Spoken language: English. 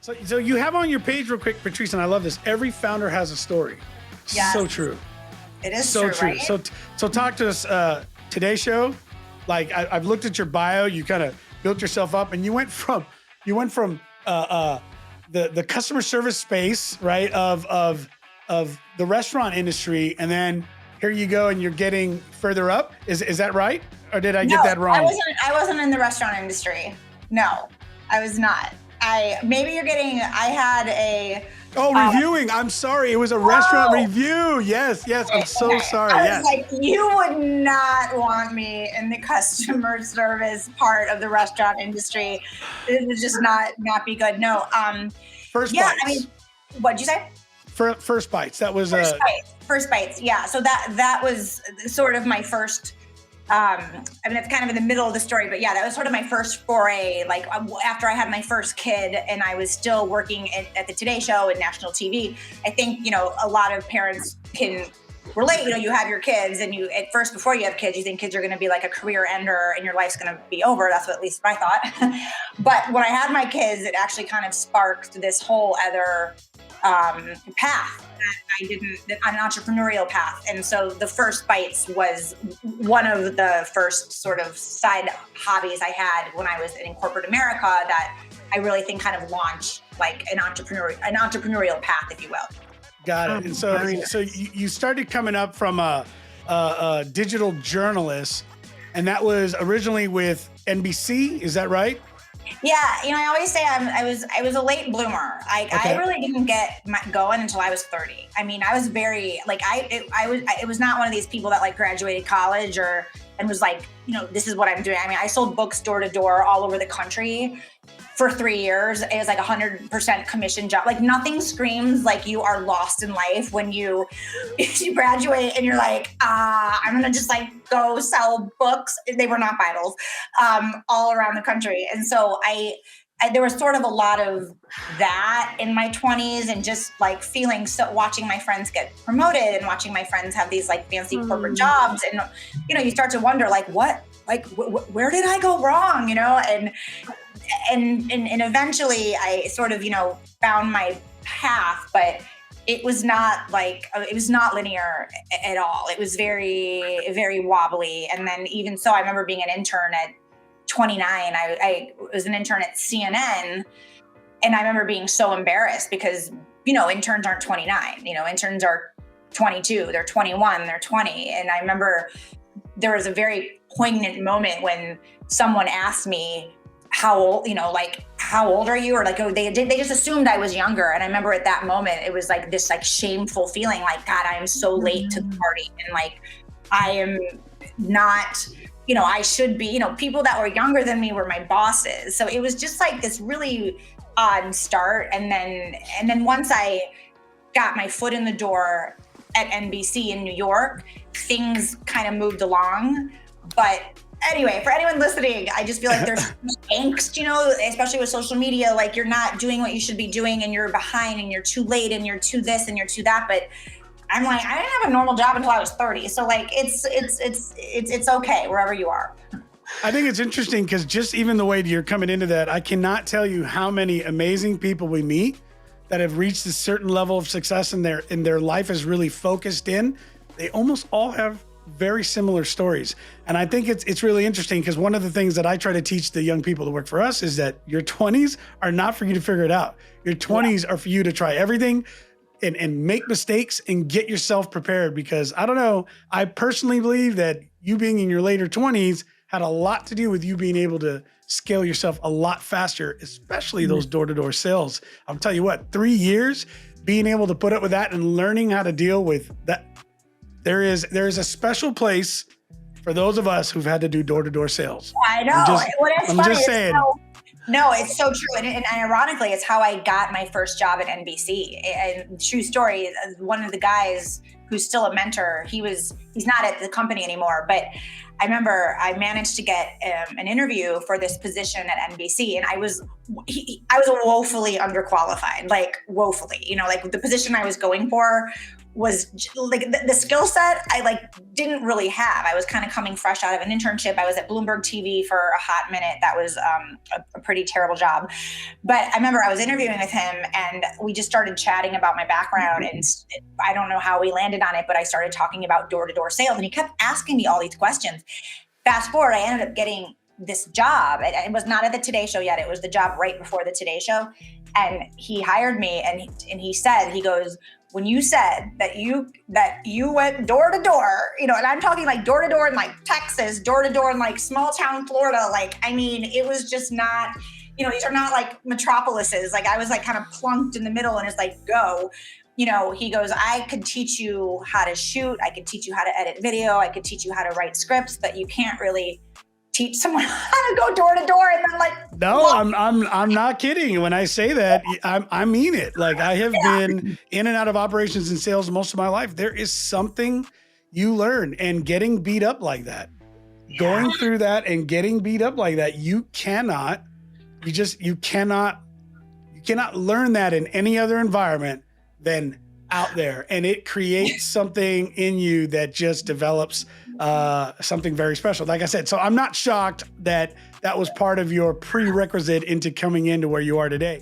So you have on your page real quick, Patrice, and I love this. Every founder has a story. Yes. So true. It is So true. right? So talk to us. Today Show. Like I've looked at your bio. You kind of built yourself up, and you went from the customer service space, right, of the restaurant industry, and then here you go, and you're getting further up. Is that right, or did I get that wrong? I wasn't in the restaurant industry. No, I was not. Reviewing. I'm sorry. It was a restaurant review. Yes. I'm so sorry. I was like, you would not want me in the customer service part of the restaurant industry. It would just not be good. No. First Bites. I mean, what'd you say? First Bites. That was First Bites. Yeah. So that was sort of my first. It's kind of in the middle of the story, but yeah, that was sort of my first foray, like after I had my first kid and I was still working at the Today Show and national TV. I think, a lot of parents can relate. You have your kids and at first, before you have kids, you think kids are going to be like a career ender and your life's going to be over. That's what at least I thought. But when I had my kids, it actually kind of sparked this whole other path an entrepreneurial path. And so the First Bites was one of the first sort of side hobbies I had when I was in corporate America that I really think kind of launched like an entrepreneurial path, if you will. Got it. And so you started coming up from a digital journalist, and that was originally with NBC. Is that right? Yeah, I always say I was a late bloomer. I really didn't get going until I was 30. I mean, I was very it was not one of these people that like graduated college and was like, this is what I'm doing. I mean, I sold books door to door all over the country for 3 years. It was like 100% commission job. Like nothing screams like you are lost in life when you graduate and you're like, I'm gonna just like go sell books. They were not Bibles, all around the country. And so I there was sort of a lot of that in my 20s and just like watching my friends get promoted and watching my friends have these like fancy corporate jobs. And, you start to wonder like, where did I go wrong? And eventually I sort of, found my path, but it was not linear at all. It was very, very wobbly. And then even so, I remember being an intern at 29. I was an intern at CNN, and I remember being so embarrassed because, interns aren't 29, interns are 22, they're 21, they're 20. And I remember there was a very poignant moment when someone asked me how old are you? Or like, they just assumed I was younger. And I remember at that moment, it was like this like shameful feeling like, God, I am so late to the party. And like, I am not, I should be, people that were younger than me were my bosses. So it was just like this really odd start. And then once I got my foot in the door at NBC in New York, things kind of moved along. But anyway, for anyone listening, I just feel like there's angst, especially with social media, like you're not doing what you should be doing and you're behind and you're too late and you're too this and you're too that. But I'm like, I didn't have a normal job until I was 30. So like, it's okay wherever you are. I think it's interesting because just even the way you're coming into that, I cannot tell you how many amazing people we meet that have reached a certain level of success in their life is really focused in. They almost all have very similar stories. And I think it's really interesting because one of the things that I try to teach the young people that work for us is that your 20s are not for you to figure it out. Your 20s are for you to try everything and make mistakes and get yourself prepared, because I don't know, I personally believe that you being in your later 20s had a lot to do with you being able to scale yourself a lot faster, especially those door-to-door sales. I'll tell you what, 3 years being able to put up with that and learning how to deal with that. There is a special place for those of us who've had to do door-to-door sales. I know. I'm just saying. No, it's so true. And ironically, it's how I got my first job at NBC. And true story, one of the guys who's still a mentor, he's not at the company anymore, but I remember I managed to get an interview for this position at NBC, and I was woefully underqualified, like woefully. Like the position I was going for like the skill set I like didn't really have. I was kind of coming fresh out of an internship. I was at Bloomberg TV for a hot minute. That was a pretty terrible job. But I remember I was interviewing with him and we just started chatting about my background, and I don't know how we landed on it, but I started talking about door-to-door sales and he kept asking me all these questions. Fast forward, I ended up getting this job. It was not at the Today Show yet. It was the job right before the Today Show. And he hired me and he said, he goes, when you said that you went door to door, you know, and I'm talking like door to door in like Texas, door to door in like small town Florida. Like, I mean, it was just not, you know, these are not like metropolises. Like I was like kind of plunked in the middle and it's like, go, you know, he goes, I could teach you how to shoot. I could teach you how to edit video. I could teach you how to write scripts, but you can't really teach someone how to go door to door and then like. No, I'm not kidding. When I say that, I mean it. Like I have been in and out of operations and sales most of my life. There is something you learn, and getting beat up like that, going through that and getting beat up like that, you cannot learn that in any other environment than out there. And it creates something in you that just develops something very special. Like I said, so I'm not shocked that that was part of your prerequisite into coming into where you are today.